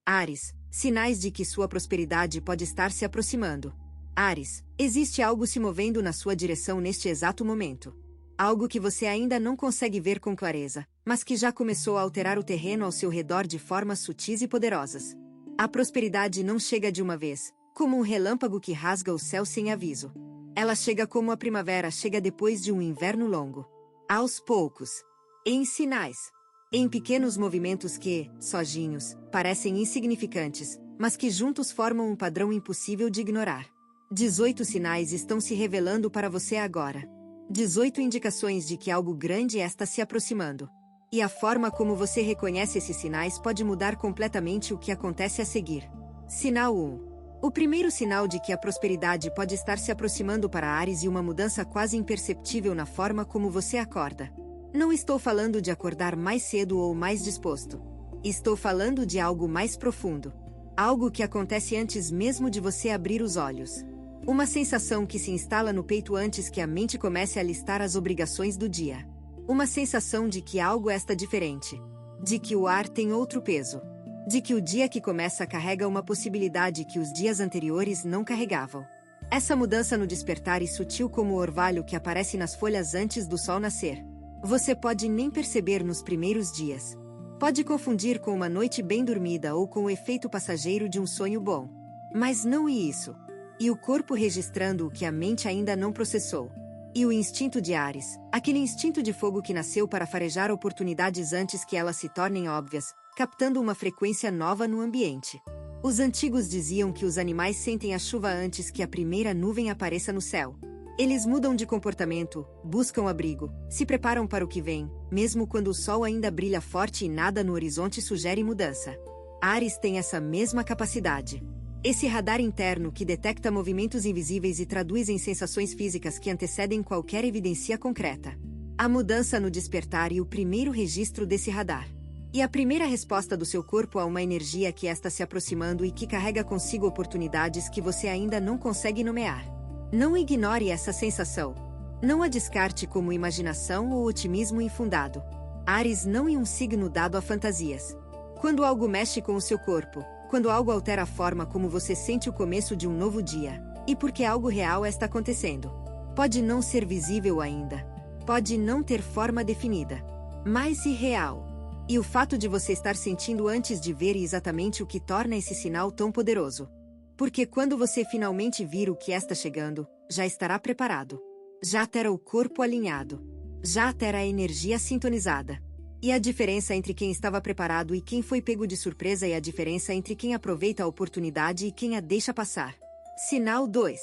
Áries, sinais de que sua prosperidade pode estar se aproximando. Áries, existe algo se movendo na sua direção neste exato momento. Algo que você ainda não consegue ver com clareza, mas que já começou a alterar o terreno ao seu redor de formas sutis e poderosas. A prosperidade não chega de uma vez, como um relâmpago que rasga o céu sem aviso. Ela chega como a primavera chega depois de um inverno longo. Aos poucos. Em sinais. Em pequenos movimentos que, sozinhos, parecem insignificantes, mas que juntos formam um padrão impossível de ignorar. 18 sinais estão se revelando para você agora. 18 indicações de que algo grande está se aproximando. E a forma como você reconhece esses sinais pode mudar completamente o que acontece a seguir. Sinal 1. O primeiro sinal de que a prosperidade pode estar se aproximando para Áries e uma mudança quase imperceptível na forma como você acorda. Não estou falando de acordar mais cedo ou mais disposto. Estou falando de algo mais profundo. Algo que acontece antes mesmo de você abrir os olhos. Uma sensação que se instala no peito antes que a mente comece a listar as obrigações do dia. Uma sensação de que algo está diferente. De que o ar tem outro peso. De que o dia que começa carrega uma possibilidade que os dias anteriores não carregavam. Essa mudança no despertar é sutil como o orvalho que aparece nas folhas antes do sol nascer. Você pode nem perceber nos primeiros dias. Pode confundir com uma noite bem dormida ou com o efeito passageiro de um sonho bom. Mas não é isso. E o corpo registrando o que a mente ainda não processou. E o instinto de Áries, aquele instinto de fogo que nasceu para farejar oportunidades antes que elas se tornem óbvias, captando uma frequência nova no ambiente. Os antigos diziam que os animais sentem a chuva antes que a primeira nuvem apareça no céu. Eles mudam de comportamento, buscam abrigo, se preparam para o que vem, mesmo quando o sol ainda brilha forte e nada no horizonte sugere mudança. Áries tem essa mesma capacidade. Esse radar interno que detecta movimentos invisíveis e traduz em sensações físicas que antecedem qualquer evidência concreta. A mudança no despertar é o primeiro registro desse radar. E a primeira resposta do seu corpo a uma energia que está se aproximando e que carrega consigo oportunidades que você ainda não consegue nomear. Não ignore essa sensação. Não a descarte como imaginação ou otimismo infundado. Áries não é um signo dado a fantasias. Quando algo mexe com o seu corpo, quando algo altera a forma como você sente o começo de um novo dia, e porque algo real está acontecendo. Pode não ser visível ainda. Pode não ter forma definida. Mas irreal. E o fato de você estar sentindo antes de ver é exatamente o que torna esse sinal tão poderoso. Porque quando você finalmente vir o que está chegando, já estará preparado. Já terá o corpo alinhado. Já terá a energia sintonizada. E a diferença entre quem estava preparado e quem foi pego de surpresa é a diferença entre quem aproveita a oportunidade e quem a deixa passar. Sinal 2.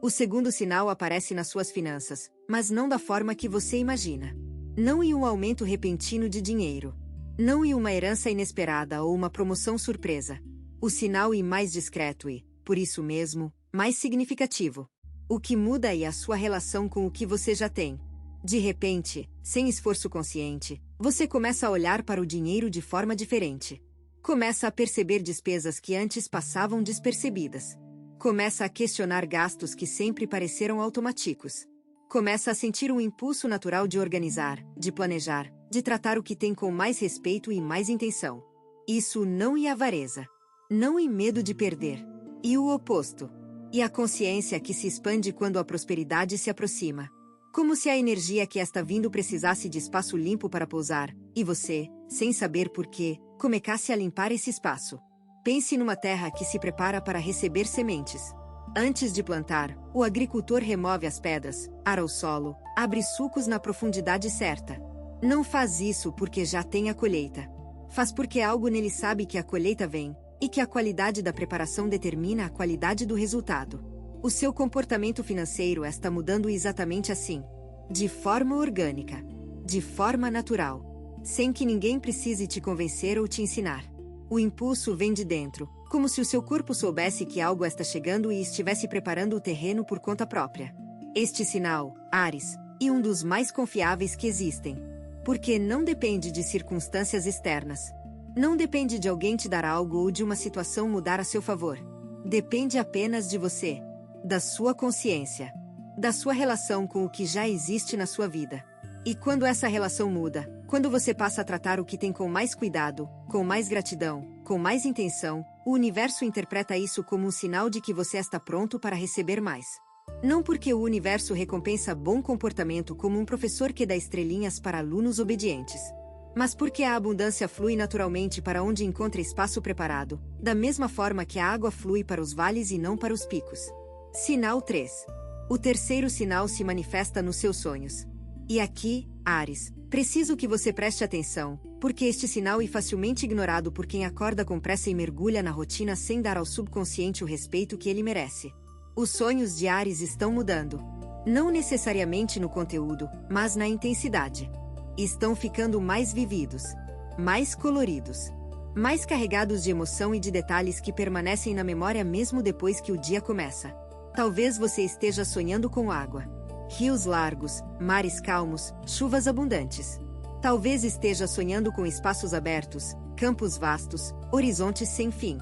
O segundo sinal aparece nas suas finanças, mas não da forma que você imagina. Não em um aumento repentino de dinheiro. Não em uma herança inesperada ou uma promoção surpresa. O sinal é mais discreto e, por isso mesmo, mais significativo. O que muda é a sua relação com o que você já tem. De repente, sem esforço consciente, você começa a olhar para o dinheiro de forma diferente. Começa a perceber despesas que antes passavam despercebidas. Começa a questionar gastos que sempre pareceram automáticos. Começa a sentir um impulso natural de organizar, de planejar, de tratar o que tem com mais respeito e mais intenção. Isso não é avareza. Não é medo de perder. E o oposto. E a consciência que se expande quando a prosperidade se aproxima. Como se a energia que está vindo precisasse de espaço limpo para pousar, e você, sem saber porquê, começasse a limpar esse espaço. Pense numa terra que se prepara para receber sementes. Antes de plantar, o agricultor remove as pedras, ara o solo, abre sulcos na profundidade certa. Não faz isso porque já tem a colheita. Faz porque algo nele sabe que a colheita vem, e que a qualidade da preparação determina a qualidade do resultado. O seu comportamento financeiro está mudando exatamente assim. De forma orgânica. De forma natural. Sem que ninguém precise te convencer ou te ensinar. O impulso vem de dentro, como se o seu corpo soubesse que algo está chegando e estivesse preparando o terreno por conta própria. Este sinal, Áries, é um dos mais confiáveis que existem. Porque não depende de circunstâncias externas. Não depende de alguém te dar algo ou de uma situação mudar a seu favor. Depende apenas de você. Da sua consciência. Da sua relação com o que já existe na sua vida. E quando essa relação muda, quando você passa a tratar o que tem com mais cuidado, com mais gratidão, com mais intenção, o universo interpreta isso como um sinal de que você está pronto para receber mais. Não porque o universo recompensa bom comportamento como um professor que dá estrelinhas para alunos obedientes, mas porque a abundância flui naturalmente para onde encontra espaço preparado, da mesma forma que a água flui para os vales e não para os picos. Sinal 3. O terceiro sinal se manifesta nos seus sonhos. E aqui, Áries, preciso que você preste atenção, porque este sinal é facilmente ignorado por quem acorda com pressa e mergulha na rotina sem dar ao subconsciente o respeito que ele merece. Os sonhos de Áries estão mudando. Não necessariamente no conteúdo, mas na intensidade. Estão ficando mais vividos, mais coloridos, mais carregados de emoção e de detalhes que permanecem na memória mesmo depois que o dia começa. Talvez você esteja sonhando com água, rios largos, mares calmos, chuvas abundantes. Talvez esteja sonhando com espaços abertos, campos vastos, horizontes sem fim.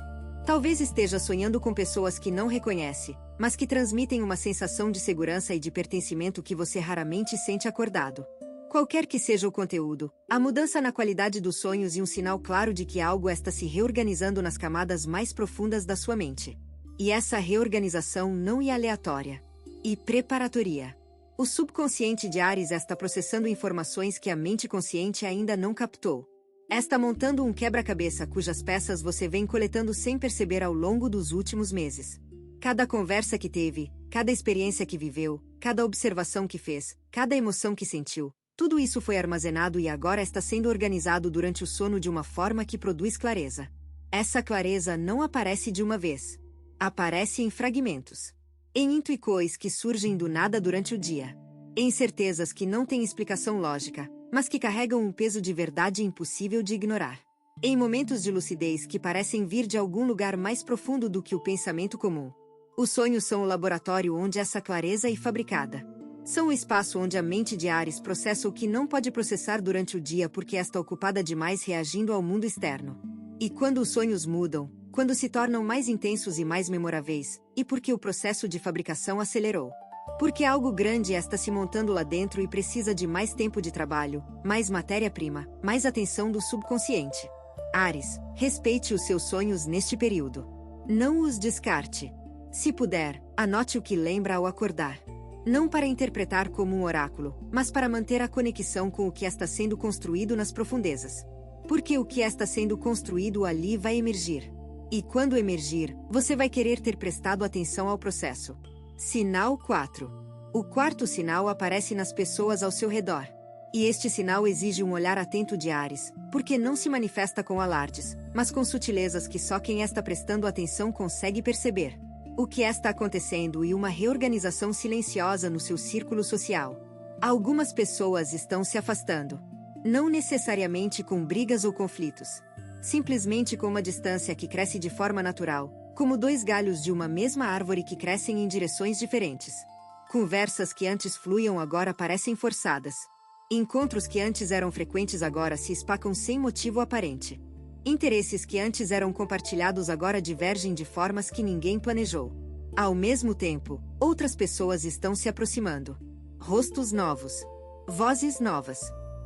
Talvez esteja sonhando com pessoas que não reconhece, mas que transmitem uma sensação de segurança e de pertencimento que você raramente sente acordado. Qualquer que seja o conteúdo, a mudança na qualidade dos sonhos é um sinal claro de que algo está se reorganizando nas camadas mais profundas da sua mente. E essa reorganização não é aleatória. E preparatoria. O subconsciente de Áries está processando informações que a mente consciente ainda não captou. Está montando um quebra-cabeça cujas peças você vem coletando sem perceber ao longo dos últimos meses. Cada conversa que teve, cada experiência que viveu, cada observação que fez, cada emoção que sentiu, tudo isso foi armazenado e agora está sendo organizado durante o sono de uma forma que produz clareza. Essa clareza não aparece de uma vez. Aparece em fragmentos. Em intuições que surgem do nada durante o dia. Em certezas que não têm explicação lógica, mas que carregam um peso de verdade impossível de ignorar. Em momentos de lucidez que parecem vir de algum lugar mais profundo do que o pensamento comum. Os sonhos são o laboratório onde essa clareza é fabricada. São o espaço onde a mente de Áries processa o que não pode processar durante o dia porque está ocupada demais reagindo ao mundo externo. E quando os sonhos mudam, quando se tornam mais intensos e mais memoráveis, e porque o processo de fabricação acelerou. Porque algo grande está se montando lá dentro e precisa de mais tempo de trabalho, mais matéria-prima, mais atenção do subconsciente. Áries, respeite os seus sonhos neste período. Não os descarte. Se puder, anote o que lembra ao acordar. Não para interpretar como um oráculo, mas para manter a conexão com o que está sendo construído nas profundezas. Porque o que está sendo construído ali vai emergir. E quando emergir, você vai querer ter prestado atenção ao processo. Sinal 4. O quarto sinal aparece nas pessoas ao seu redor. E este sinal exige um olhar atento de Áries, porque não se manifesta com alardes, mas com sutilezas que só quem está prestando atenção consegue perceber. O que está acontecendo e uma reorganização silenciosa no seu círculo social. Algumas pessoas estão se afastando. Não necessariamente com brigas ou conflitos. Simplesmente com uma distância que cresce de forma natural, como dois galhos de uma mesma árvore que crescem em direções diferentes. Conversas que antes fluíam agora parecem forçadas. Encontros que antes eram frequentes agora se espacam sem motivo aparente. Interesses que antes eram compartilhados agora divergem de formas que ninguém planejou. Ao mesmo tempo, outras pessoas estão se aproximando. Rostos novos. Vozes novas.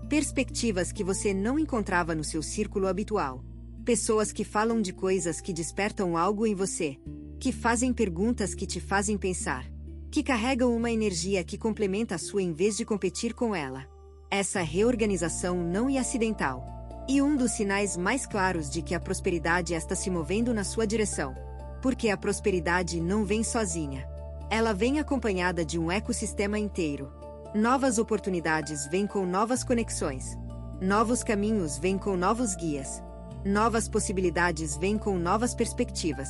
Perspectivas que você não encontrava no seu círculo habitual. Pessoas que falam de coisas que despertam algo em você. Que fazem perguntas que te fazem pensar. Que carregam uma energia que complementa a sua em vez de competir com ela. Essa reorganização não é acidental. E um dos sinais mais claros de que a prosperidade está se movendo na sua direção. Porque a prosperidade não vem sozinha. Ela vem acompanhada de um ecossistema inteiro. Novas oportunidades vêm com novas conexões. Novos caminhos vêm com novos guias. Novas possibilidades vêm com novas perspectivas.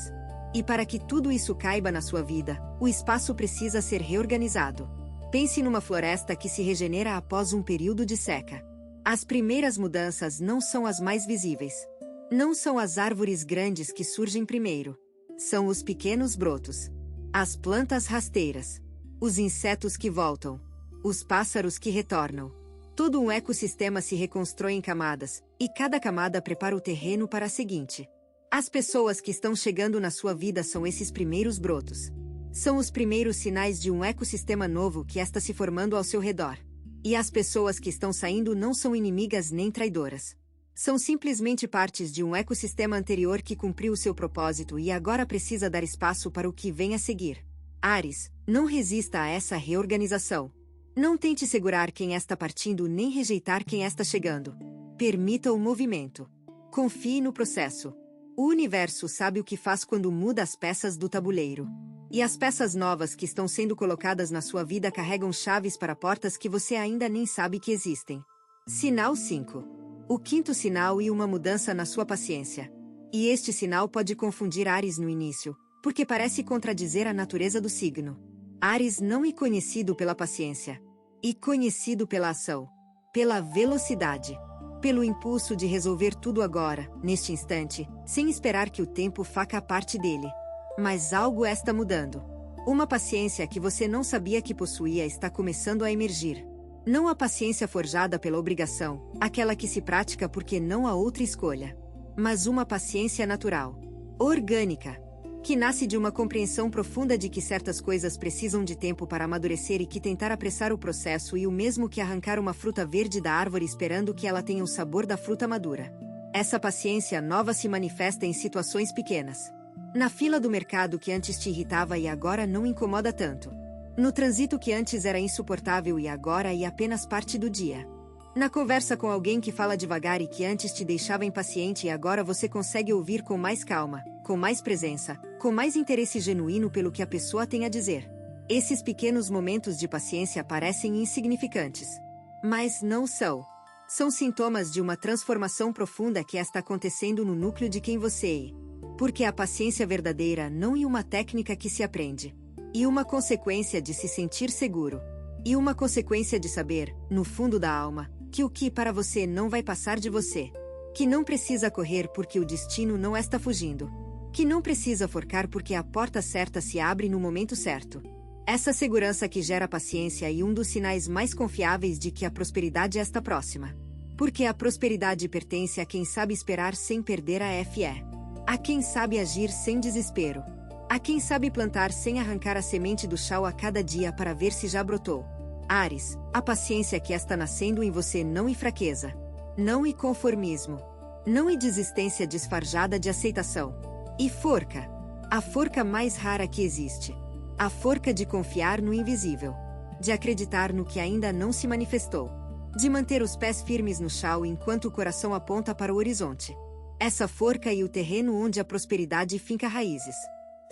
E para que tudo isso caiba na sua vida, o espaço precisa ser reorganizado. Pense numa floresta que se regenera após um período de seca. As primeiras mudanças não são as mais visíveis. Não são as árvores grandes que surgem primeiro. São os pequenos brotos. As plantas rasteiras. Os insetos que voltam. Os pássaros que retornam. Todo um ecossistema se reconstrói em camadas, e cada camada prepara o terreno para a seguinte. As pessoas que estão chegando na sua vida são esses primeiros brotos. São os primeiros sinais de um ecossistema novo que está se formando ao seu redor. E as pessoas que estão saindo não são inimigas nem traidoras. São simplesmente partes de um ecossistema anterior que cumpriu o seu propósito e agora precisa dar espaço para o que vem a seguir. Áries, não resista a essa reorganização. Não tente segurar quem está partindo nem rejeitar quem está chegando. Permita o movimento. Confie no processo. O universo sabe o que faz quando muda as peças do tabuleiro. E as peças novas que estão sendo colocadas na sua vida carregam chaves para portas que você ainda nem sabe que existem. Sinal 5. O quinto sinal e uma mudança na sua paciência. E este sinal pode confundir Áries no início, porque parece contradizer a natureza do signo. Áries não é conhecido pela paciência, e conhecido pela ação, pela velocidade, pelo impulso de resolver tudo agora, neste instante, sem esperar que o tempo faça a parte dele. Mas algo está mudando. Uma paciência que você não sabia que possuía está começando a emergir. Não a paciência forjada pela obrigação, aquela que se pratica porque não há outra escolha. Mas uma paciência natural, orgânica, que nasce de uma compreensão profunda de que certas coisas precisam de tempo para amadurecer e que tentar apressar o processo e o mesmo que arrancar uma fruta verde da árvore esperando que ela tenha o sabor da fruta madura. Essa paciência nova se manifesta em situações pequenas. Na fila do mercado que antes te irritava e agora não incomoda tanto. No trânsito que antes era insuportável e agora é apenas parte do dia. Na conversa com alguém que fala devagar e que antes te deixava impaciente e agora você consegue ouvir com mais calma, com mais presença, com mais interesse genuíno pelo que a pessoa tem a dizer. Esses pequenos momentos de paciência parecem insignificantes. Mas não são. São sintomas de uma transformação profunda que está acontecendo no núcleo de quem você é. Porque a paciência verdadeira não é uma técnica que se aprende. E uma consequência de se sentir seguro. E uma consequência de saber, no fundo da alma, que o que para você não vai passar de você. Que não precisa correr porque o destino não está fugindo. Que não precisa forcar porque a porta certa se abre no momento certo. Essa segurança que gera paciência é um dos sinais mais confiáveis de que a prosperidade está próxima. Porque a prosperidade pertence a quem sabe esperar sem perder a fé. A quem sabe agir sem desespero. A quem sabe plantar sem arrancar a semente do chão a cada dia para ver se já brotou. Áries, a paciência que está nascendo em você não é fraqueza. Não é conformismo. Não é desistência disfarçada de aceitação. E forca. A forca mais rara que existe. A forca de confiar no invisível. De acreditar no que ainda não se manifestou. De manter os pés firmes no chão enquanto o coração aponta para o horizonte. Essa forca é o terreno onde a prosperidade finca raízes.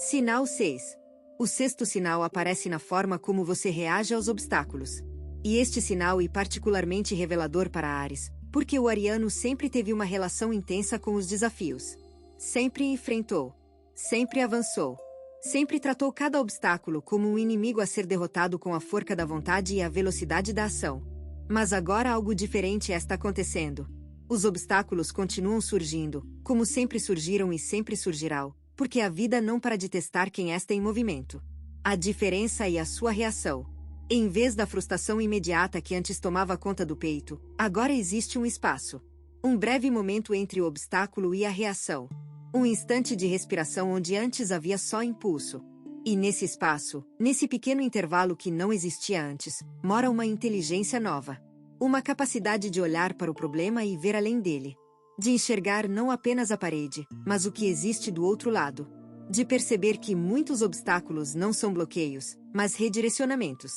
Sinal 6. O sexto sinal aparece na forma como você reage aos obstáculos. E este sinal é particularmente revelador para Áries, porque o ariano sempre teve uma relação intensa com os desafios. Sempre enfrentou. Sempre avançou. Sempre tratou cada obstáculo como um inimigo a ser derrotado com a força da vontade e a velocidade da ação. Mas agora algo diferente está acontecendo. Os obstáculos continuam surgindo, como sempre surgiram e sempre surgirão. Porque a vida não para de testar quem está em movimento. A diferença é a sua reação. Em vez da frustração imediata que antes tomava conta do peito, agora existe um espaço. Um breve momento entre o obstáculo e a reação. Um instante de respiração onde antes havia só impulso. E nesse espaço, nesse pequeno intervalo que não existia antes, mora uma inteligência nova. Uma capacidade de olhar para o problema e ver além dele. De enxergar não apenas a parede, mas o que existe do outro lado. De perceber que muitos obstáculos não são bloqueios, mas redirecionamentos.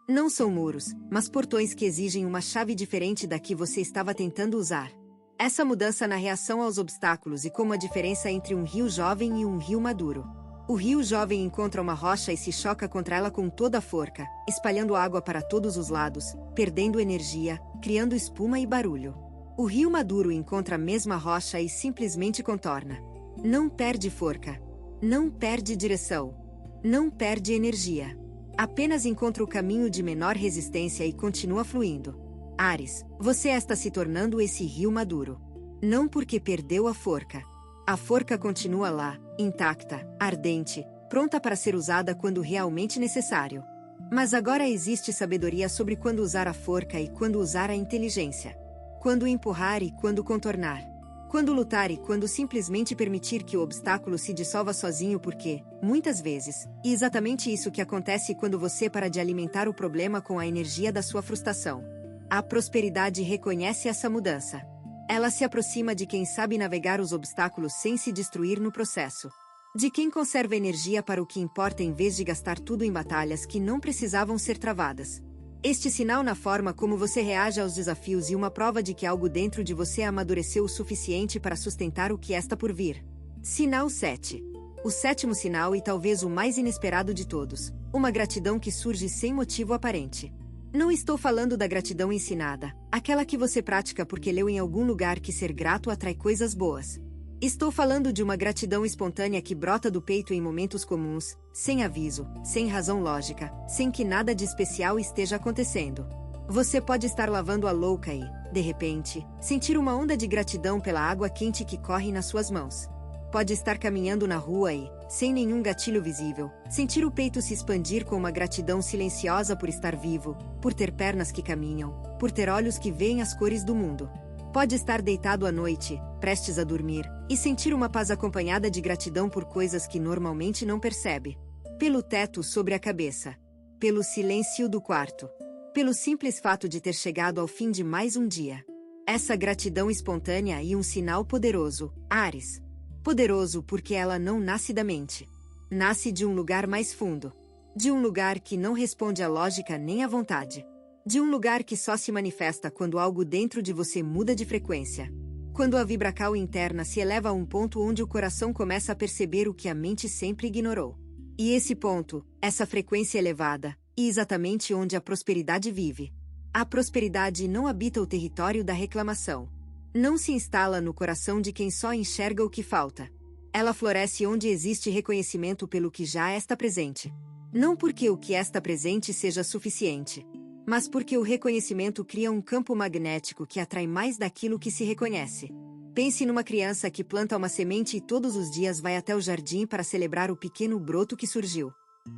Não são muros, mas portões que exigem uma chave diferente da que você estava tentando usar. Essa mudança na reação aos obstáculos e como a diferença entre um rio jovem e um rio maduro. O rio jovem encontra uma rocha e se choca contra ela com toda a força, espalhando água para todos os lados, perdendo energia, criando espuma e barulho. O rio maduro encontra a mesma rocha e simplesmente contorna. Não perde forca. Não perde direção. Não perde energia. Apenas encontra o caminho de menor resistência e continua fluindo. Áries, você está se tornando esse rio maduro. Não porque perdeu a forca. A forca continua lá, intacta, ardente, pronta para ser usada quando realmente necessário. Mas agora existe sabedoria sobre quando usar a forca e quando usar a inteligência. Quando empurrar e quando contornar. Quando lutar e quando simplesmente permitir que o obstáculo se dissolva sozinho porque, muitas vezes, é exatamente isso que acontece quando você para de alimentar o problema com a energia da sua frustração. A prosperidade reconhece essa mudança. Ela se aproxima de quem sabe navegar os obstáculos sem se destruir no processo. De quem conserva energia para o que importa em vez de gastar tudo em batalhas que não precisavam ser travadas. Este sinal na forma como você reage aos desafios e uma prova de que algo dentro de você amadureceu o suficiente para sustentar o que está por vir. Sinal 7. O sétimo sinal e talvez o mais inesperado de todos. Uma gratidão que surge sem motivo aparente. Não estou falando da gratidão ensinada, aquela que você pratica porque leu em algum lugar que ser grato atrai coisas boas. Estou falando de uma gratidão espontânea que brota do peito em momentos comuns, sem aviso, sem razão lógica, sem que nada de especial esteja acontecendo. Você pode estar lavando a louça e, de repente, sentir uma onda de gratidão pela água quente que corre nas suas mãos. Pode estar caminhando na rua e, sem nenhum gatilho visível, sentir o peito se expandir com uma gratidão silenciosa por estar vivo, por ter pernas que caminham, por ter olhos que veem as cores do mundo. Pode estar deitado à noite, prestes a dormir, e sentir uma paz acompanhada de gratidão por coisas que normalmente não percebe. Pelo teto sobre a cabeça. Pelo silêncio do quarto. Pelo simples fato de ter chegado ao fim de mais um dia. Essa gratidão espontânea e um sinal poderoso, Áries. Poderoso porque ela não nasce da mente. Nasce de um lugar mais fundo. De um lugar que não responde à lógica nem à vontade. De um lugar que só se manifesta quando algo dentro de você muda de frequência. Quando a vibração interna se eleva a um ponto onde o coração começa a perceber o que a mente sempre ignorou. E esse ponto, essa frequência elevada, é exatamente onde a prosperidade vive. A prosperidade não habita o território da reclamação. Não se instala no coração de quem só enxerga o que falta. Ela floresce onde existe reconhecimento pelo que já está presente. Não porque o que está presente seja suficiente, mas porque o reconhecimento cria um campo magnético que atrai mais daquilo que se reconhece. Pense numa criança que planta uma semente e todos os dias vai até o jardim para celebrar o pequeno broto que surgiu.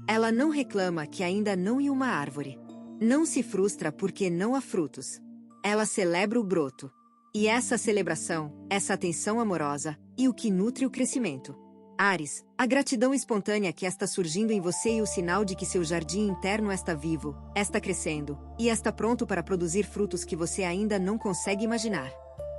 Ela não reclama que ainda não é uma árvore. Não se frustra porque não há frutos. Ela celebra o broto. E essa celebração, essa atenção amorosa, é o que nutre o crescimento. Áries, a gratidão espontânea que está surgindo em você é o sinal de que seu jardim interno está vivo, está crescendo, e está pronto para produzir frutos que você ainda não consegue imaginar.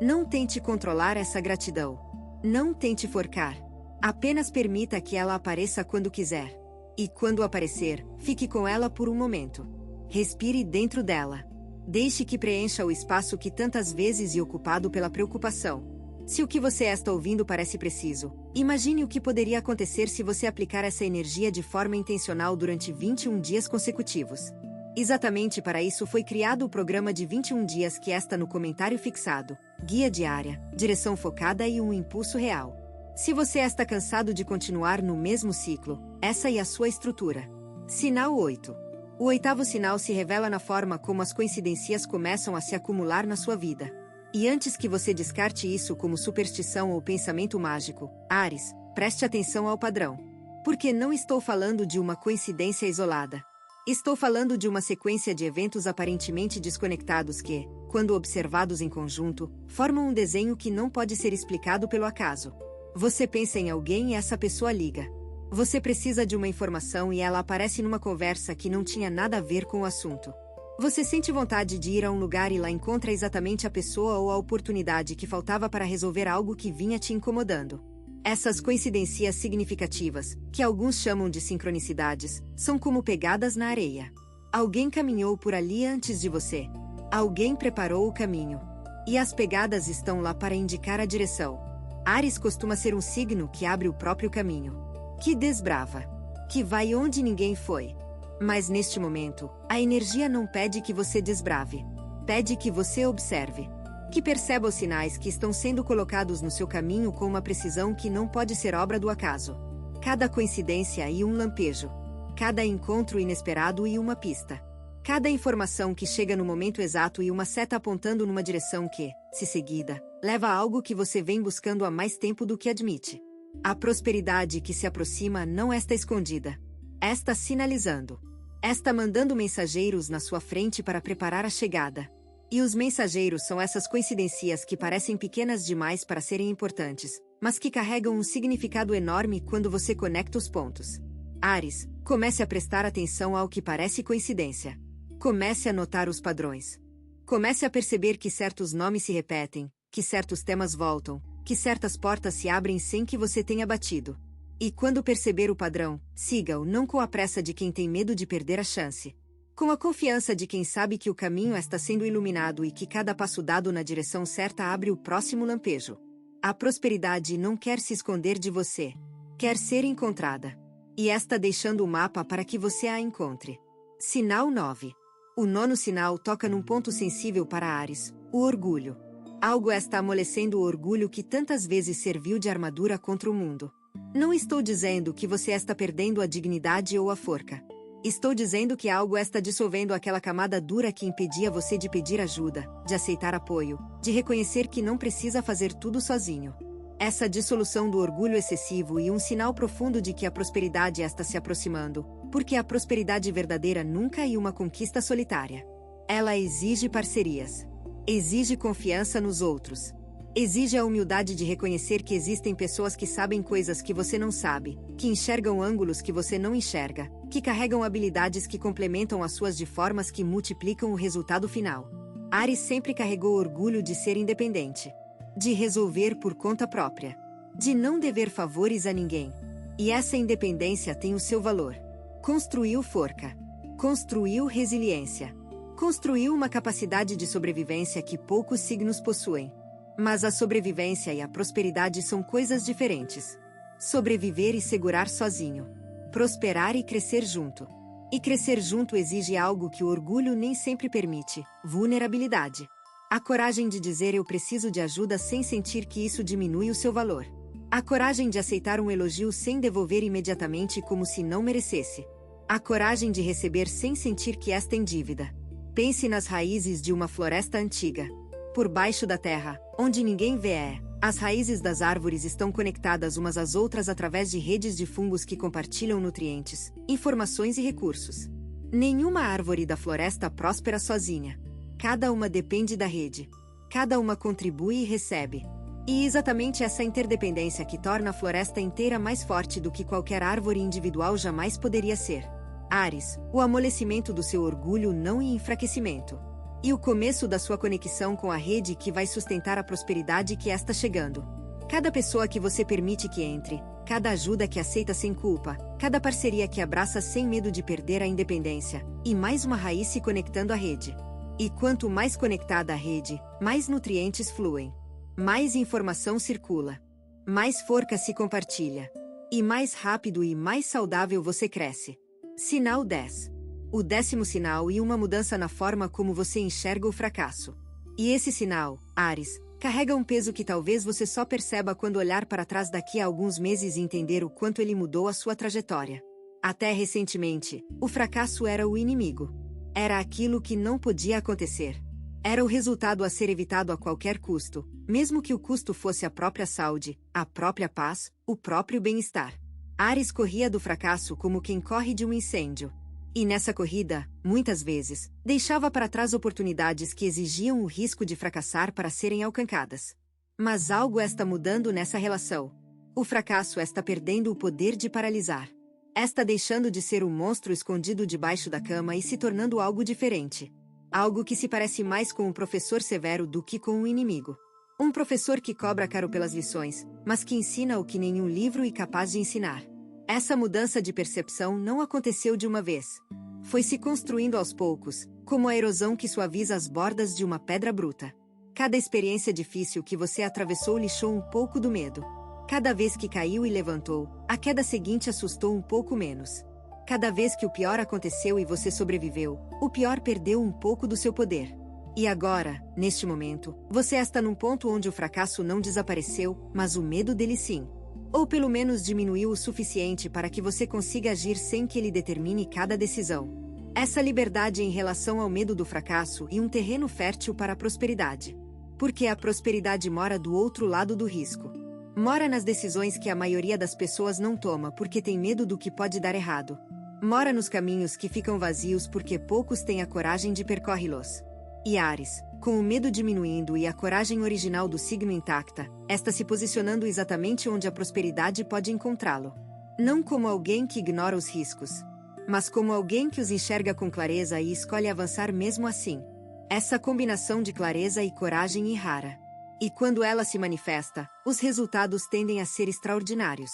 Não tente controlar essa gratidão. Não tente forcar. Apenas permita que ela apareça quando quiser. E quando aparecer, fique com ela por um momento. Respire dentro dela. Deixe que preencha o espaço que tantas vezes é ocupado pela preocupação. Se o que você está ouvindo parece preciso, imagine o que poderia acontecer se você aplicar essa energia de forma intencional durante 21 dias consecutivos. Exatamente para isso foi criado o programa de 21 dias que está no comentário fixado, guia diária, direção focada e um impulso real. Se você está cansado de continuar no mesmo ciclo, essa é a sua estrutura. Sinal 8. O oitavo sinal se revela na forma como as coincidências começam a se acumular na sua vida. E antes que você descarte isso como superstição ou pensamento mágico, Áries, preste atenção ao padrão. Porque não estou falando de uma coincidência isolada. Estou falando de uma sequência de eventos aparentemente desconectados que, quando observados em conjunto, formam um desenho que não pode ser explicado pelo acaso. Você pensa em alguém e essa pessoa liga. Você precisa de uma informação e ela aparece numa conversa que não tinha nada a ver com o assunto. Você sente vontade de ir a um lugar e lá encontra exatamente a pessoa ou a oportunidade que faltava para resolver algo que vinha te incomodando. Essas coincidências significativas, que alguns chamam de sincronicidades, são como pegadas na areia. Alguém caminhou por ali antes de você. Alguém preparou o caminho. E as pegadas estão lá para indicar a direção. Áries costuma ser um signo que abre o próprio caminho. Que desbrava. Que vai onde ninguém foi. Mas neste momento, a energia não pede que você desbrave. Pede que você observe. Que perceba os sinais que estão sendo colocados no seu caminho com uma precisão que não pode ser obra do acaso. Cada coincidência e um lampejo. Cada encontro inesperado e uma pista. Cada informação que chega no momento exato e uma seta apontando numa direção que, se seguida, leva a algo que você vem buscando há mais tempo do que admite. A prosperidade que se aproxima não está escondida. Está sinalizando. Está mandando mensageiros na sua frente para preparar a chegada. E os mensageiros são essas coincidências que parecem pequenas demais para serem importantes, mas que carregam um significado enorme quando você conecta os pontos. Áries, comece a prestar atenção ao que parece coincidência. Comece a notar os padrões. Comece a perceber que certos nomes se repetem, que certos temas voltam, que certas portas se abrem sem que você tenha batido. E quando perceber o padrão, siga-o não com a pressa de quem tem medo de perder a chance. Com a confiança de quem sabe que o caminho está sendo iluminado e que cada passo dado na direção certa abre o próximo lampejo. A prosperidade não quer se esconder de você. Quer ser encontrada. E está deixando o mapa para que você a encontre. Sinal 9. O nono sinal toca num ponto sensível para Áries, o orgulho. Algo está amolecendo o orgulho que tantas vezes serviu de armadura contra o mundo. Não estou dizendo que você está perdendo a dignidade ou a forca. Estou dizendo que algo está dissolvendo aquela camada dura que impedia você de pedir ajuda, de aceitar apoio, de reconhecer que não precisa fazer tudo sozinho. Essa dissolução do orgulho excessivo e um sinal profundo de que a prosperidade está se aproximando, porque a prosperidade verdadeira nunca é uma conquista solitária. Ela exige parcerias. Exige confiança nos outros. Exige a humildade de reconhecer que existem pessoas que sabem coisas que você não sabe, que enxergam ângulos que você não enxerga, que carregam habilidades que complementam as suas de formas que multiplicam o resultado final. Áries sempre carregou o orgulho de ser independente, de resolver por conta própria, de não dever favores a ninguém. E essa independência tem o seu valor. Construiu forca. Construiu resiliência. Construiu uma capacidade de sobrevivência que poucos signos possuem. Mas a sobrevivência e a prosperidade são coisas diferentes. Sobreviver e segurar sozinho. Prosperar e crescer junto. E crescer junto exige algo que o orgulho nem sempre permite: vulnerabilidade. A coragem de dizer eu preciso de ajuda sem sentir que isso diminui o seu valor. A coragem de aceitar um elogio sem devolver imediatamente como se não merecesse. A coragem de receber sem sentir que esta em dívida. Pense nas raízes de uma floresta antiga. Por baixo da terra, onde ninguém vê, as raízes das árvores estão conectadas umas às outras através de redes de fungos que compartilham nutrientes, informações e recursos. Nenhuma árvore da floresta próspera sozinha. Cada uma depende da rede. Cada uma contribui e recebe. E exatamente essa interdependência que torna a floresta inteira mais forte do que qualquer árvore individual jamais poderia ser. Áries, o amolecimento do seu orgulho não e enfraquecimento. E o começo da sua conexão com a rede que vai sustentar a prosperidade que está chegando. Cada pessoa que você permite que entre, cada ajuda que aceita sem culpa, cada parceria que abraça sem medo de perder a independência, e mais uma raiz se conectando à rede. E quanto mais conectada a rede, mais nutrientes fluem. Mais informação circula. Mais forca se compartilha. E mais rápido e mais saudável você cresce. Sinal 10. O 10º sinal e uma mudança na forma como você enxerga o fracasso. E esse sinal, Áries, carrega um peso que talvez você só perceba quando olhar para trás daqui a alguns meses e entender o quanto ele mudou a sua trajetória. Até recentemente, o fracasso era o inimigo. Era aquilo que não podia acontecer. Era o resultado a ser evitado a qualquer custo, mesmo que o custo fosse a própria saúde, a própria paz, o próprio bem-estar. Áries corria do fracasso como quem corre de um incêndio. E nessa corrida, muitas vezes, deixava para trás oportunidades que exigiam o risco de fracassar para serem alcançadas. Mas algo está mudando nessa relação. O fracasso está perdendo o poder de paralisar. Está deixando de ser um monstro escondido debaixo da cama e se tornando algo diferente. Algo que se parece mais com um professor severo do que com um inimigo. Um professor que cobra caro pelas lições, mas que ensina o que nenhum livro é capaz de ensinar. Essa mudança de percepção não aconteceu de uma vez. Foi se construindo aos poucos, como a erosão que suaviza as bordas de uma pedra bruta. Cada experiência difícil que você atravessou lixou um pouco do medo. Cada vez que caiu e levantou, a queda seguinte assustou um pouco menos. Cada vez que o pior aconteceu e você sobreviveu, o pior perdeu um pouco do seu poder. E agora, neste momento, você está num ponto onde o fracasso não desapareceu, mas o medo dele sim. Ou pelo menos diminuiu o suficiente para que você consiga agir sem que ele determine cada decisão. Essa liberdade em relação ao medo do fracasso e um terreno fértil para a prosperidade. Porque a prosperidade mora do outro lado do risco. Mora nas decisões que a maioria das pessoas não toma porque tem medo do que pode dar errado. Mora nos caminhos que ficam vazios porque poucos têm a coragem de percorrê-los. E Áries, com o medo diminuindo e a coragem original do signo intacta, está se posicionando exatamente onde a prosperidade pode encontrá-lo. Não como alguém que ignora os riscos, mas como alguém que os enxerga com clareza e escolhe avançar mesmo assim. Essa combinação de clareza e coragem é rara. E quando ela se manifesta, os resultados tendem a ser extraordinários.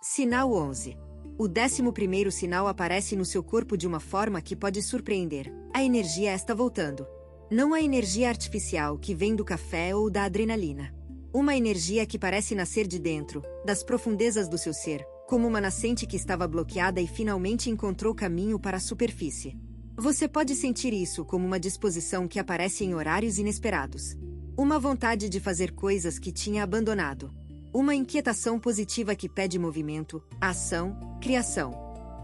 Sinal 11. O 11º sinal aparece no seu corpo de uma forma que pode surpreender. A energia está voltando. Não a energia artificial que vem do café ou da adrenalina. Uma energia que parece nascer de dentro, das profundezas do seu ser, como uma nascente que estava bloqueada e finalmente encontrou caminho para a superfície. Você pode sentir isso como uma disposição que aparece em horários inesperados. Uma vontade de fazer coisas que tinha abandonado. Uma inquietação positiva que pede movimento, ação, criação.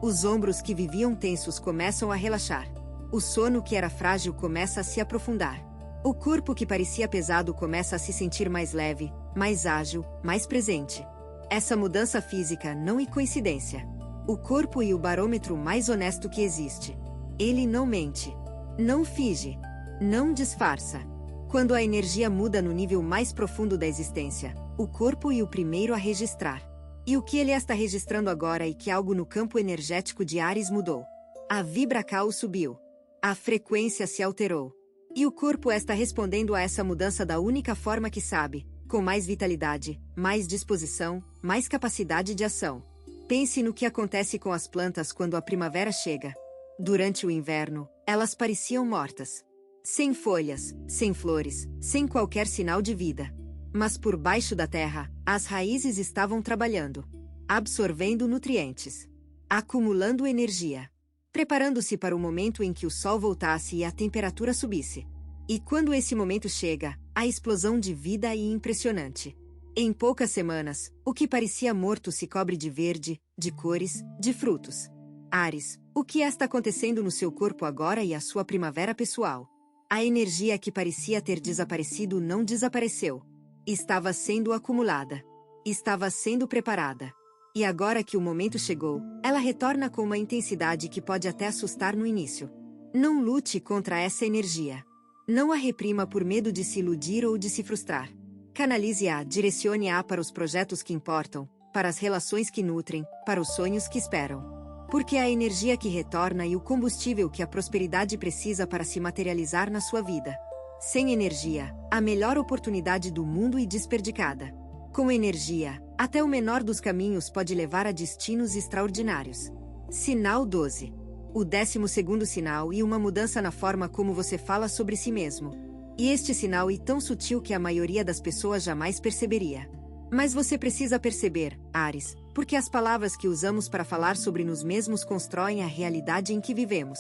Os ombros que viviam tensos começam a relaxar. O sono que era frágil começa a se aprofundar. O corpo que parecia pesado começa a se sentir mais leve, mais ágil, mais presente. Essa mudança física não é coincidência. O corpo é o barômetro mais honesto que existe. Ele não mente. Não finge. Não disfarça. Quando a energia muda no nível mais profundo da existência, o corpo é o primeiro a registrar. E o que ele está registrando agora é que algo no campo energético de Áries mudou. A vibracal subiu. A frequência se alterou. E o corpo está respondendo a essa mudança da única forma que sabe, com mais vitalidade, mais disposição, mais capacidade de ação. Pense no que acontece com as plantas quando a primavera chega. Durante o inverno, elas pareciam mortas. Sem folhas, sem flores, sem qualquer sinal de vida. Mas por baixo da terra, as raízes estavam trabalhando, absorvendo nutrientes, acumulando energia, preparando-se para o momento em que o sol voltasse e a temperatura subisse. E quando esse momento chega, a explosão de vida é impressionante. Em poucas semanas, o que parecia morto se cobre de verde, de cores, de frutos. Áries, o que está acontecendo no seu corpo agora e a sua primavera pessoal? A energia que parecia ter desaparecido não desapareceu. Estava sendo acumulada. Estava sendo preparada. E agora que o momento chegou, ela retorna com uma intensidade que pode até assustar no início. Não lute contra essa energia. Não a reprima por medo de se iludir ou de se frustrar. Canalize-a, direcione-a para os projetos que importam, para as relações que nutrem, para os sonhos que esperam. Porque a energia que retorna e o combustível que a prosperidade precisa para se materializar na sua vida. Sem energia, a melhor oportunidade do mundo é desperdiçada. Com energia, até o menor dos caminhos pode levar a destinos extraordinários. Sinal 12. O 12º sinal e uma mudança na forma como você fala sobre si mesmo. E este sinal é tão sutil que a maioria das pessoas jamais perceberia. Mas você precisa perceber, Áries, porque as palavras que usamos para falar sobre nós mesmos constroem a realidade em que vivemos.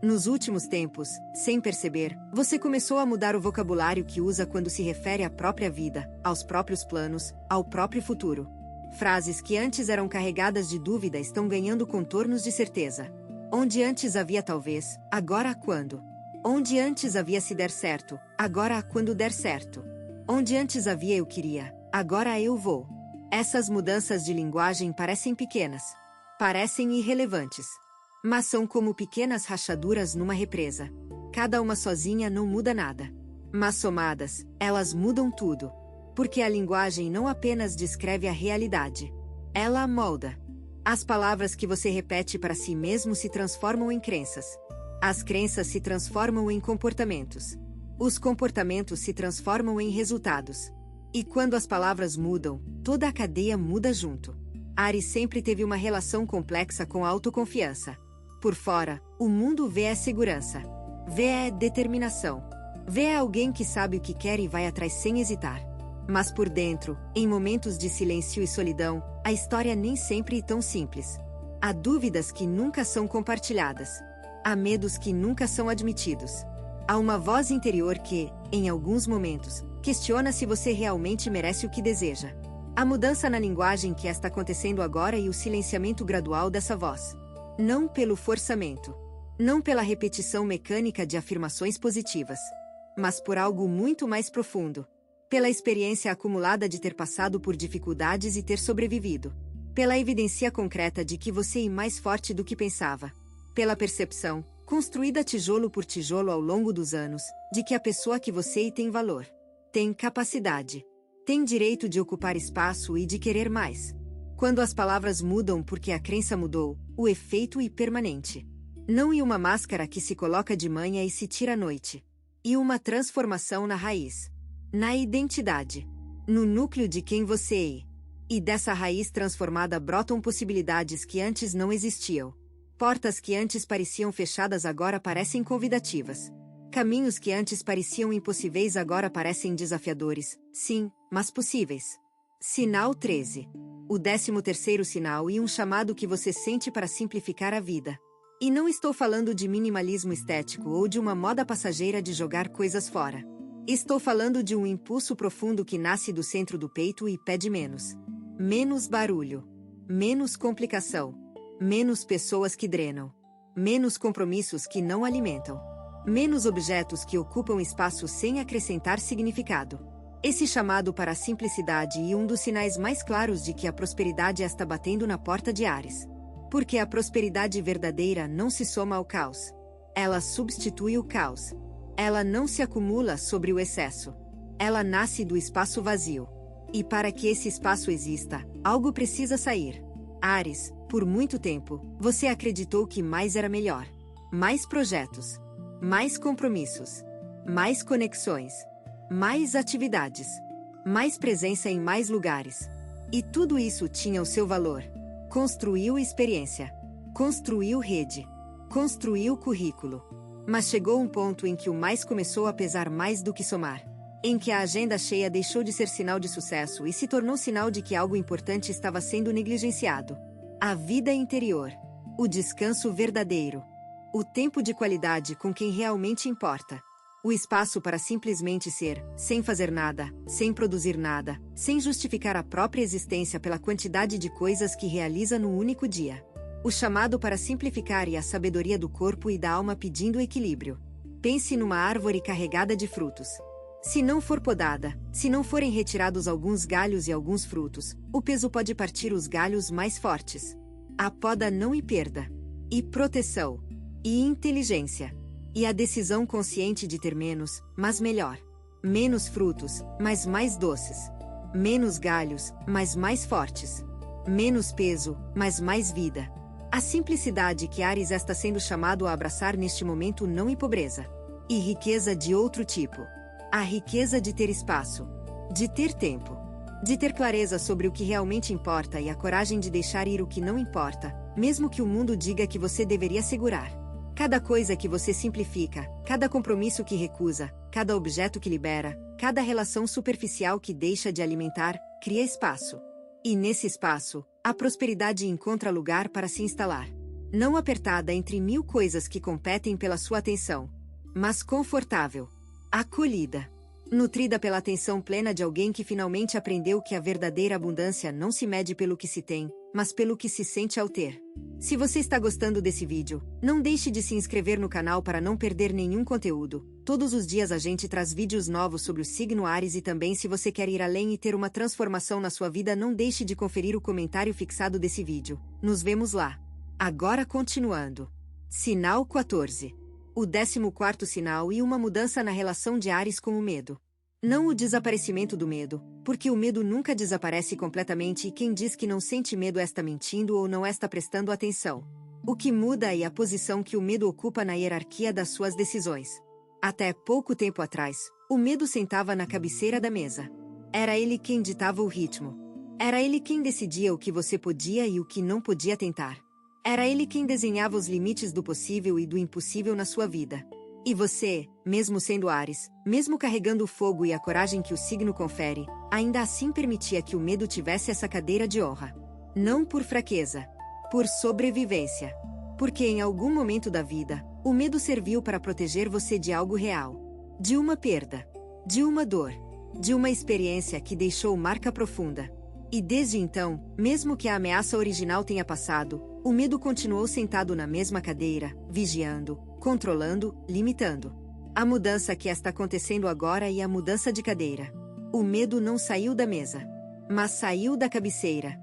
Nos últimos tempos, sem perceber, você começou a mudar o vocabulário que usa quando se refere à própria vida, aos próprios planos, ao próprio futuro. Frases que antes eram carregadas de dúvida estão ganhando contornos de certeza. Onde antes havia talvez, agora há quando. Onde antes havia se der certo, agora há quando der certo. Onde antes havia eu queria, agora eu vou. Essas mudanças de linguagem parecem pequenas. Parecem irrelevantes. Mas são como pequenas rachaduras numa represa. Cada uma sozinha não muda nada. Mas somadas, elas mudam tudo. Porque a linguagem não apenas descreve a realidade. Ela a molda. As palavras que você repete para si mesmo se transformam em crenças. As crenças se transformam em comportamentos. Os comportamentos se transformam em resultados. E quando as palavras mudam, toda a cadeia muda junto. Áries sempre teve uma relação complexa com a autoconfiança. Por fora, o mundo vê a segurança. Vê a determinação. Vê alguém que sabe o que quer e vai atrás sem hesitar. Mas por dentro, em momentos de silêncio e solidão, a história nem sempre é tão simples. Há dúvidas que nunca são compartilhadas. Há medos que nunca são admitidos. Há uma voz interior que, em alguns momentos, questiona se você realmente merece o que deseja. A mudança na linguagem que está acontecendo agora e o silenciamento gradual dessa voz. Não pelo forçamento. Não pela repetição mecânica de afirmações positivas. Mas por algo muito mais profundo. Pela experiência acumulada de ter passado por dificuldades e ter sobrevivido. Pela evidência concreta de que você é mais forte do que pensava. Pela percepção, construída tijolo por tijolo ao longo dos anos, de que a pessoa que você é tem valor. Tem capacidade. Tem direito de ocupar espaço e de querer mais. Quando as palavras mudam porque a crença mudou, o efeito é permanente. Não é uma máscara que se coloca de manhã e se tira à noite. E uma transformação na raiz. na identidade, no núcleo de quem você é. E dessa raiz transformada brotam possibilidades que antes não existiam. Portas que antes pareciam fechadas agora parecem convidativas. Caminhos que antes pareciam impossíveis agora parecem desafiadores, sim, mas possíveis. Sinal 13. O 13º sinal e um chamado que você sente para simplificar a vida. E não estou falando de minimalismo estético ou de uma moda passageira de jogar coisas fora. Estou falando de um impulso profundo que nasce do centro do peito e pede menos. Menos barulho. Menos complicação. Menos pessoas que drenam. Menos compromissos que não alimentam. Menos objetos que ocupam espaço sem acrescentar significado. Esse chamado para a simplicidade e um dos sinais mais claros de que a prosperidade está batendo na porta de Áries. Porque a prosperidade verdadeira não se soma ao caos. Ela substitui o caos. Ela não se acumula sobre o excesso. Ela nasce do espaço vazio. E para que esse espaço exista, algo precisa sair. Áries, por muito tempo, você acreditou que mais era melhor. Mais projetos. Mais compromissos. Mais conexões. Mais atividades. Mais presença em mais lugares. E tudo isso tinha o seu valor. Construiu experiência. Construiu rede. Construiu currículo. Mas chegou um ponto em que o mais começou a pesar mais do que somar. Em que a agenda cheia deixou de ser sinal de sucesso e se tornou sinal de que algo importante estava sendo negligenciado. A vida interior. O descanso verdadeiro. O tempo de qualidade com quem realmente importa. O espaço para simplesmente ser, sem fazer nada, sem produzir nada, sem justificar a própria existência pela quantidade de coisas que realiza no único dia. O chamado para simplificar e a sabedoria do corpo e da alma pedindo equilíbrio. Pense numa árvore carregada de frutos. Se não for podada, se não forem retirados alguns galhos e alguns frutos, o peso pode partir os galhos mais fortes. A poda não e perda. E proteção. E inteligência. E a decisão consciente de ter menos, mas melhor. Menos frutos, mas mais doces. Menos galhos, mas mais fortes. Menos peso, mas mais vida. A simplicidade que Áries está sendo chamado a abraçar neste momento não empobreza. E riqueza de outro tipo. A riqueza de ter espaço. De ter tempo. De ter clareza sobre o que realmente importa e a coragem de deixar ir o que não importa, mesmo que o mundo diga que você deveria segurar. Cada coisa que você simplifica, cada compromisso que recusa, cada objeto que libera, cada relação superficial que deixa de alimentar, cria espaço. E nesse espaço, a prosperidade encontra lugar para se instalar. Não apertada entre 1000 coisas que competem pela sua atenção, mas confortável, acolhida, nutrida pela atenção plena de alguém que finalmente aprendeu que a verdadeira abundância não se mede pelo que se tem, mas pelo que se sente ao ter. Se você está gostando desse vídeo, não deixe de se inscrever no canal para não perder nenhum conteúdo. Todos os dias a gente traz vídeos novos sobre o signo Áries e também se você quer ir além e ter uma transformação na sua vida, não deixe de conferir o comentário fixado desse vídeo. Nos vemos lá. Agora continuando. Sinal 14. O 14º sinal e uma mudança na relação de Áries com o medo. Não o desaparecimento do medo, porque o medo nunca desaparece completamente e quem diz que não sente medo está mentindo ou não está prestando atenção. O que muda é a posição que o medo ocupa na hierarquia das suas decisões. Até pouco tempo atrás, o medo sentava na cabeceira da mesa. Era ele quem ditava o ritmo. Era ele quem decidia o que você podia e o que não podia tentar. Era ele quem desenhava os limites do possível e do impossível na sua vida. E você, mesmo sendo Áries, mesmo carregando o fogo e a coragem que o signo confere, ainda assim permitia que o medo tivesse essa cadeira de honra. Não por fraqueza, por sobrevivência. Porque em algum momento da vida, o medo serviu para proteger você de algo real. De uma perda. De uma dor. De uma experiência que deixou marca profunda. E desde então, mesmo que a ameaça original tenha passado, o medo continuou sentado na mesma cadeira, vigiando, controlando, limitando. A mudança que está acontecendo agora é a mudança de cadeira. O medo não saiu da mesa, mas saiu da cabeceira.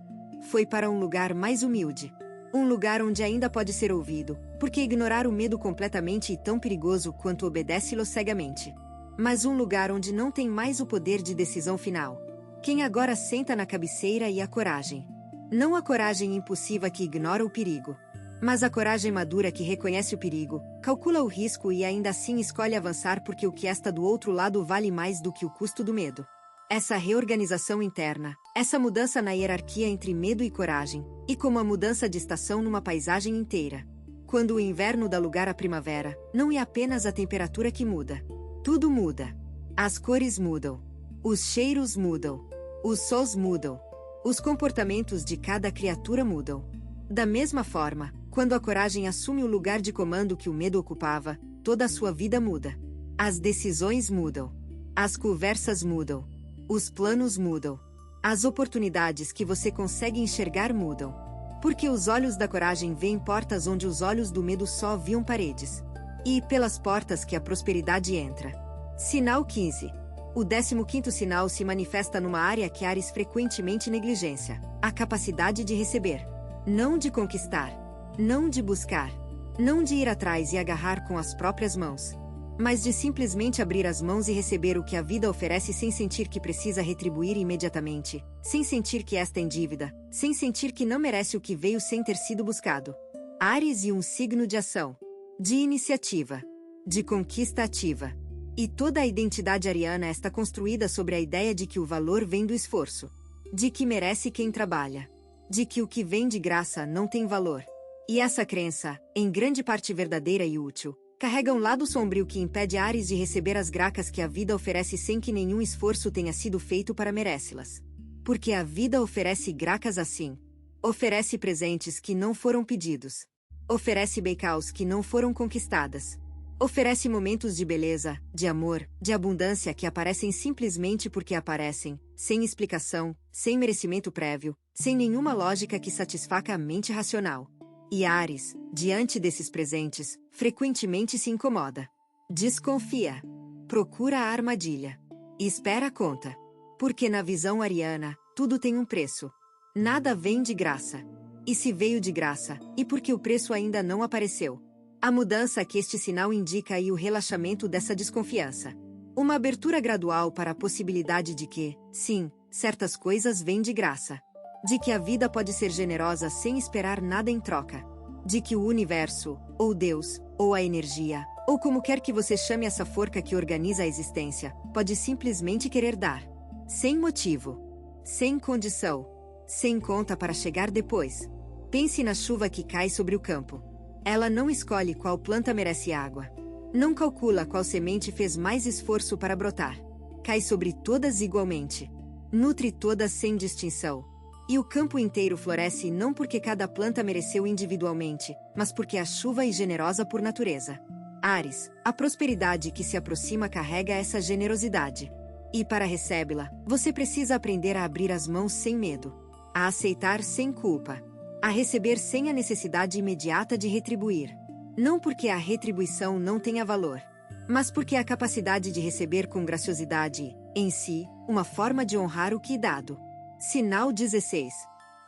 Foi para um lugar mais humilde. Um lugar onde ainda pode ser ouvido, porque ignorar o medo completamente é tão perigoso quanto obedece-lo cegamente. Mas um lugar onde não tem mais o poder de decisão final. Quem agora senta na cabeceira e a coragem. Não a coragem impulsiva que ignora o perigo. Mas a coragem madura que reconhece o perigo, calcula o risco e ainda assim escolhe avançar porque o que está do outro lado vale mais do que o custo do medo. Essa reorganização interna, essa mudança na hierarquia entre medo e coragem, e como a mudança de estação numa paisagem inteira. Quando o inverno dá lugar à primavera, não é apenas a temperatura que muda. Tudo muda. As cores mudam. Os cheiros mudam. Os sons mudam. Os comportamentos de cada criatura mudam. Da mesma forma, quando a coragem assume o lugar de comando que o medo ocupava, toda a sua vida muda. As decisões mudam. As conversas mudam. Os planos mudam. As oportunidades que você consegue enxergar mudam. Porque os olhos da coragem veem portas onde os olhos do medo só viam paredes. E pelas portas que a prosperidade entra. Sinal 15. O 15º sinal se manifesta numa área que Áries frequentemente negligência: a capacidade de receber. Não de conquistar. Não de buscar. Não de ir atrás e agarrar com as próprias mãos. Mas de simplesmente abrir as mãos e receber o que a vida oferece sem sentir que precisa retribuir imediatamente, sem sentir que está em dívida, sem sentir que não merece o que veio sem ter sido buscado. Áries e um signo de ação, de iniciativa, de conquista ativa. E toda a identidade ariana está construída sobre a ideia de que o valor vem do esforço, de que merece quem trabalha, de que o que vem de graça não tem valor. E essa crença, em grande parte verdadeira e útil, carrega um lado sombrio que impede Áries de receber as graças que a vida oferece sem que nenhum esforço tenha sido feito para merecê-las. Porque a vida oferece graças assim. Oferece presentes que não foram pedidos. Oferece becaus que não foram conquistadas. Oferece momentos de beleza, de amor, de abundância que aparecem simplesmente porque aparecem, sem explicação, sem merecimento prévio, sem nenhuma lógica que satisfaça a mente racional. E Áries, diante desses presentes, frequentemente se incomoda. Desconfia. Procura a armadilha. E espera a conta. Porque na visão ariana, tudo tem um preço. Nada vem de graça. E se veio de graça, e porque o preço ainda não apareceu? A mudança que este sinal indica e o relaxamento dessa desconfiança. Uma abertura gradual para a possibilidade de que, sim, certas coisas vêm de graça. De que a vida pode ser generosa sem esperar nada em troca. De que o universo, ou Deus, ou a energia, ou como quer que você chame essa forca que organiza a existência, pode simplesmente querer dar. Sem motivo. Sem condição. Sem conta para chegar depois. Pense na chuva que cai sobre o campo. Ela não escolhe qual planta merece água. Não calcula qual semente fez mais esforço para brotar. Cai sobre todas igualmente. Nutre todas sem distinção. E o campo inteiro floresce não porque cada planta mereceu individualmente, mas porque a chuva é generosa por natureza. Áries, a prosperidade que se aproxima carrega essa generosidade. E para recebê-la, você precisa aprender a abrir as mãos sem medo. A aceitar sem culpa. A receber sem a necessidade imediata de retribuir. Não porque a retribuição não tenha valor, mas porque a capacidade de receber com graciosidade, em si, uma forma de honrar o que é dado. Sinal 16.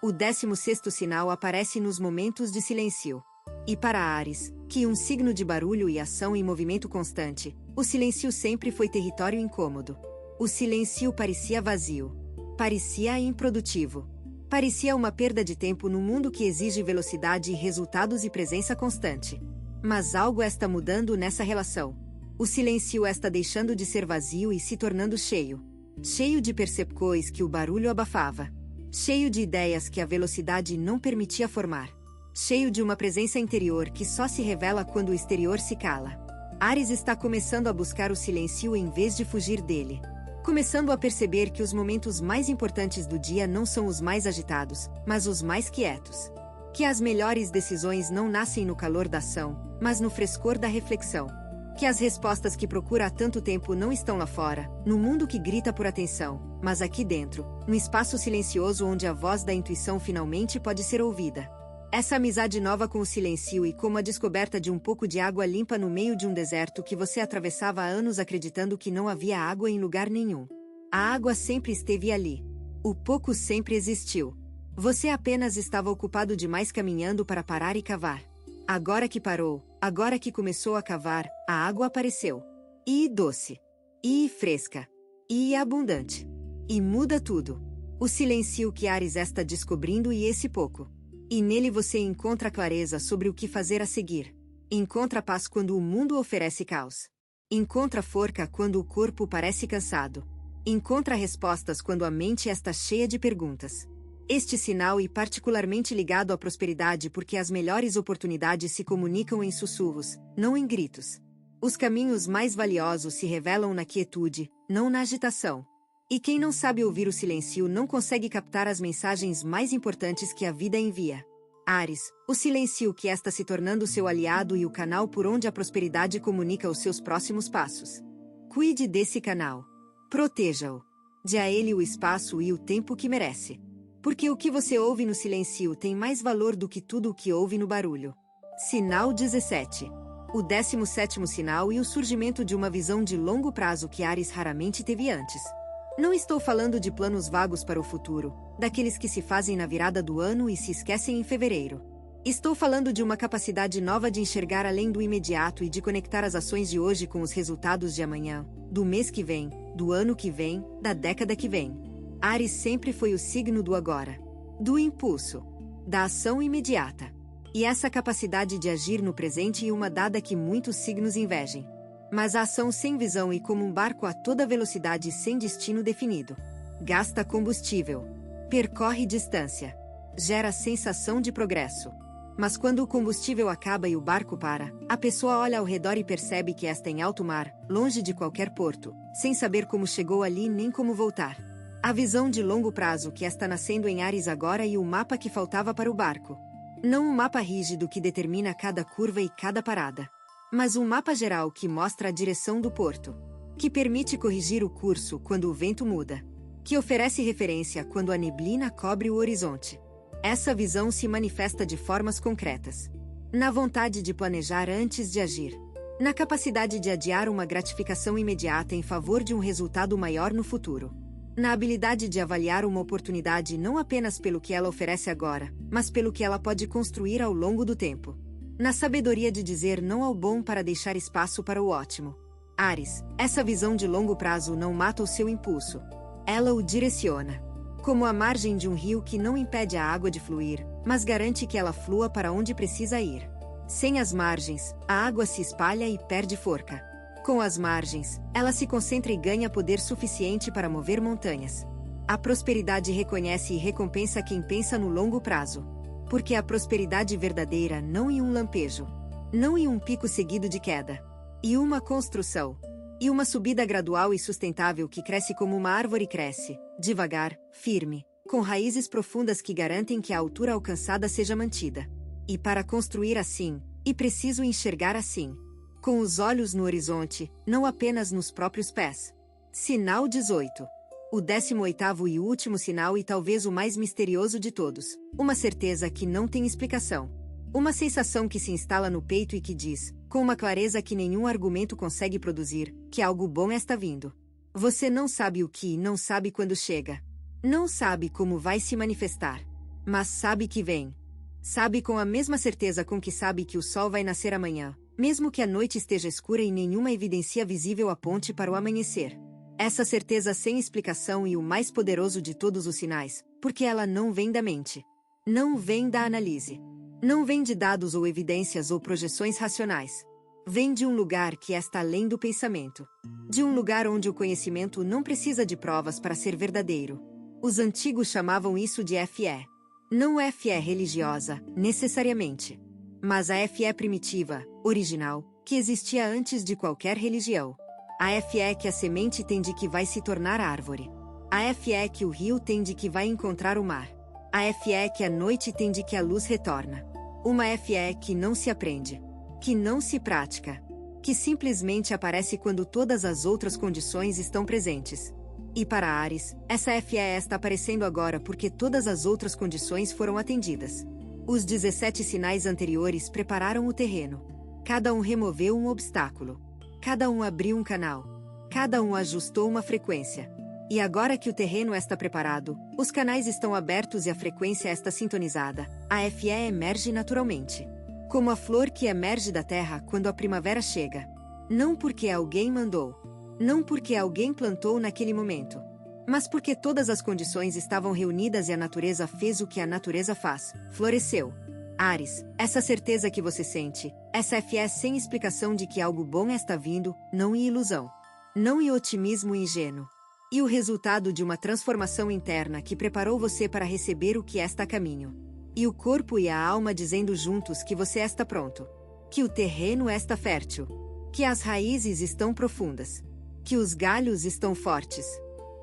O 16º sinal aparece nos momentos de silêncio. E para Áries, que um signo de barulho e ação em movimento constante, o silêncio sempre foi território incômodo. O silêncio parecia vazio. Parecia improdutivo. Parecia uma perda de tempo num mundo que exige velocidade e resultados e presença constante. Mas algo está mudando nessa relação. O silêncio está deixando de ser vazio e se tornando cheio. Cheio de percepções que o barulho abafava. Cheio de ideias que a velocidade não permitia formar. Cheio de uma presença interior que só se revela quando o exterior se cala. Áries está começando a buscar o silêncio em vez de fugir dele. Começando a perceber que os momentos mais importantes do dia não são os mais agitados, mas os mais quietos. Que as melhores decisões não nascem no calor da ação, mas no frescor da reflexão. Que as respostas que procura há tanto tempo não estão lá fora, no mundo que grita por atenção, mas aqui dentro, no espaço silencioso onde a voz da intuição finalmente pode ser ouvida. Essa amizade nova com o silêncio e como a descoberta de um pouco de água limpa no meio de um deserto que você atravessava há anos acreditando que não havia água em lugar nenhum. A água sempre esteve ali. O pouco sempre existiu. Você apenas estava ocupado demais caminhando para parar e cavar. Agora que parou, agora que começou a cavar, a água apareceu. E doce. E fresca. E abundante. E muda tudo. O silêncio que Áries está descobrindo e esse pouco. E nele você encontra clareza sobre o que fazer a seguir. Encontra paz quando o mundo oferece caos. Encontra força quando o corpo parece cansado. Encontra respostas quando a mente está cheia de perguntas. Este sinal é particularmente ligado à prosperidade porque as melhores oportunidades se comunicam em sussurros, não em gritos. Os caminhos mais valiosos se revelam na quietude, não na agitação. E quem não sabe ouvir o silêncio não consegue captar as mensagens mais importantes que a vida envia. Áries, o silêncio que está se tornando seu aliado e o canal por onde a prosperidade comunica os seus próximos passos. Cuide desse canal. Proteja-o. Dê a ele o espaço e o tempo que merece. Porque o que você ouve no silêncio tem mais valor do que tudo o que ouve no barulho. Sinal 17. O 17º sinal e o surgimento de uma visão de longo prazo que Áries raramente teve antes. Não estou falando de planos vagos para o futuro, daqueles que se fazem na virada do ano e se esquecem em fevereiro. Estou falando de uma capacidade nova de enxergar além do imediato e de conectar as ações de hoje com os resultados de amanhã, do mês que vem, do ano que vem, da década que vem. Áries sempre foi o signo do agora, do impulso, da ação imediata. E essa capacidade de agir no presente é uma dada que muitos signos invejem. Mas a ação sem visão e como um barco a toda velocidade sem destino definido. Gasta combustível. Percorre distância. Gera sensação de progresso. Mas quando o combustível acaba e o barco para, a pessoa olha ao redor e percebe que está em alto mar, longe de qualquer porto, sem saber como chegou ali nem como voltar. A visão de longo prazo que está nascendo em Áries agora e o mapa que faltava para o barco. Não um mapa rígido que determina cada curva e cada parada. Mas um mapa geral que mostra a direção do porto. Que permite corrigir o curso quando o vento muda. Que oferece referência quando a neblina cobre o horizonte. Essa visão se manifesta de formas concretas. Na vontade de planejar antes de agir. Na capacidade de adiar uma gratificação imediata em favor de um resultado maior no futuro. Na habilidade de avaliar uma oportunidade não apenas pelo que ela oferece agora, mas pelo que ela pode construir ao longo do tempo. Na sabedoria de dizer não ao bom para deixar espaço para o ótimo. Áries, essa visão de longo prazo não mata o seu impulso. Ela o direciona. Como a margem de um rio que não impede a água de fluir, mas garante que ela flua para onde precisa ir. Sem as margens, a água se espalha e perde força. Com as margens, ela se concentra e ganha poder suficiente para mover montanhas. A prosperidade reconhece e recompensa quem pensa no longo prazo. Porque a prosperidade verdadeira não em um lampejo. Não em um pico seguido de queda. E uma construção. E uma subida gradual e sustentável que cresce como uma árvore cresce, devagar, firme, com raízes profundas que garantem que a altura alcançada seja mantida. E para construir assim, é preciso enxergar assim. Com os olhos no horizonte, não apenas nos próprios pés. Sinal 18. O 18º e último sinal e talvez o mais misterioso de todos. Uma certeza que não tem explicação. Uma sensação que se instala no peito e que diz, com uma clareza que nenhum argumento consegue produzir, que algo bom está vindo. Você não sabe o que e não sabe quando chega. Não sabe como vai se manifestar. Mas sabe que vem. Sabe com a mesma certeza com que sabe que o sol vai nascer amanhã, mesmo que a noite esteja escura e nenhuma evidência visível aponte para o amanhecer. Essa certeza sem explicação e o mais poderoso de todos os sinais, porque ela não vem da mente. Não vem da análise. Não vem de dados ou evidências ou projeções racionais. Vem de um lugar que está além do pensamento. De um lugar onde o conhecimento não precisa de provas para ser verdadeiro. Os antigos chamavam isso de fé. Não fé religiosa, necessariamente. Mas a fé primitiva, original, que existia antes de qualquer religião. A fé que a semente tem de que vai se tornar árvore. A fé que o rio tem de que vai encontrar o mar. A fé que a noite tem de que a luz retorna. Uma fé que não se aprende. Que não se pratica. Que simplesmente aparece quando todas as outras condições estão presentes. E para Áries, essa fé está aparecendo agora porque todas as outras condições foram atendidas. Os 17 sinais anteriores prepararam o terreno. Cada um removeu um obstáculo. Cada um abriu um canal. Cada um ajustou uma frequência. E agora que o terreno está preparado, os canais estão abertos e a frequência está sintonizada, a fé emerge naturalmente. Como a flor que emerge da terra quando a primavera chega. Não porque alguém mandou. Não porque alguém plantou naquele momento. Mas porque todas as condições estavam reunidas e a natureza fez o que a natureza faz, floresceu. Áries, essa certeza que você sente, essa fé sem explicação de que algo bom está vindo, não é ilusão. Não é otimismo ingênuo. E o resultado de uma transformação interna que preparou você para receber o que está a caminho. E o corpo e a alma dizendo juntos que você está pronto. Que o terreno está fértil. Que as raízes estão profundas. Que os galhos estão fortes.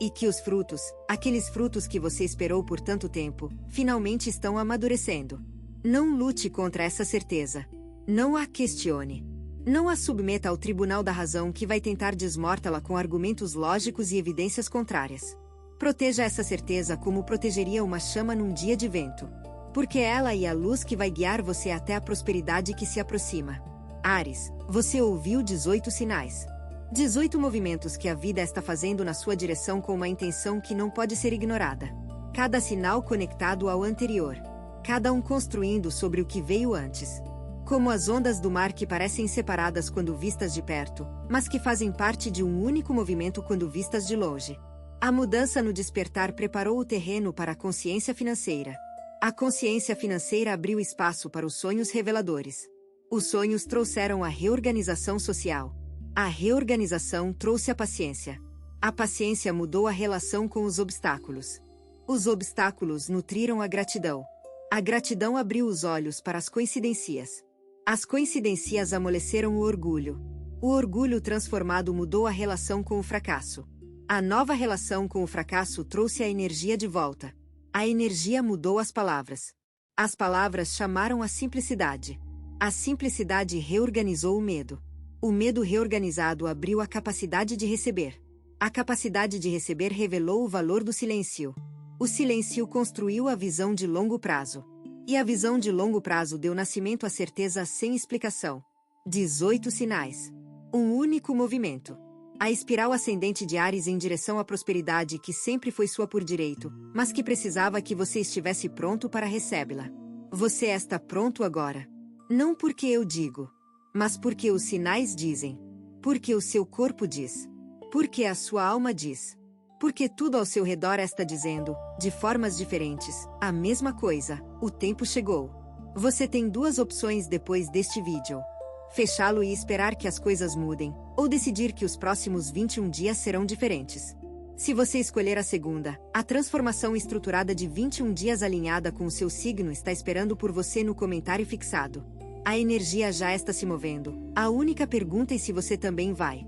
E que os frutos, aqueles frutos que você esperou por tanto tempo, finalmente estão amadurecendo. Não lute contra essa certeza. Não a questione. Não a submeta ao tribunal da razão que vai tentar desmortá-la com argumentos lógicos e evidências contrárias. Proteja essa certeza como protegeria uma chama num dia de vento. Porque ela é a luz que vai guiar você até a prosperidade que se aproxima. Áries, você ouviu 18 sinais. 18 movimentos que a vida está fazendo na sua direção com uma intenção que não pode ser ignorada. Cada sinal conectado ao anterior. Cada um construindo sobre o que veio antes. Como as ondas do mar que parecem separadas quando vistas de perto, mas que fazem parte de um único movimento quando vistas de longe. A mudança no despertar preparou o terreno para a consciência financeira. A consciência financeira abriu espaço para os sonhos reveladores. Os sonhos trouxeram a reorganização social. A reorganização trouxe a paciência. A paciência mudou a relação com os obstáculos. Os obstáculos nutriram a gratidão. A gratidão abriu os olhos para as coincidências. As coincidências amoleceram o orgulho. O orgulho transformado mudou a relação com o fracasso. A nova relação com o fracasso trouxe a energia de volta. A energia mudou as palavras. As palavras chamaram a simplicidade. A simplicidade reorganizou o medo. O medo reorganizado abriu a capacidade de receber. A capacidade de receber revelou o valor do silêncio. O silêncio construiu a visão de longo prazo. E a visão de longo prazo deu nascimento à certeza sem explicação. 18 sinais. Um único movimento. A espiral ascendente de Áries em direção à prosperidade que sempre foi sua por direito, mas que precisava que você estivesse pronto para recebê-la. Você está pronto agora. Não porque eu digo, mas porque os sinais dizem. Porque o seu corpo diz. Porque a sua alma diz. Porque tudo ao seu redor está dizendo, de formas diferentes, a mesma coisa: o tempo chegou. Você tem duas opções depois deste vídeo. Fechá-lo e esperar que as coisas mudem, ou decidir que os próximos 21 dias serão diferentes. Se você escolher a segunda, a transformação estruturada de 21 dias alinhada com o seu signo está esperando por você no comentário fixado. A energia já está se movendo. A única pergunta é se você também vai.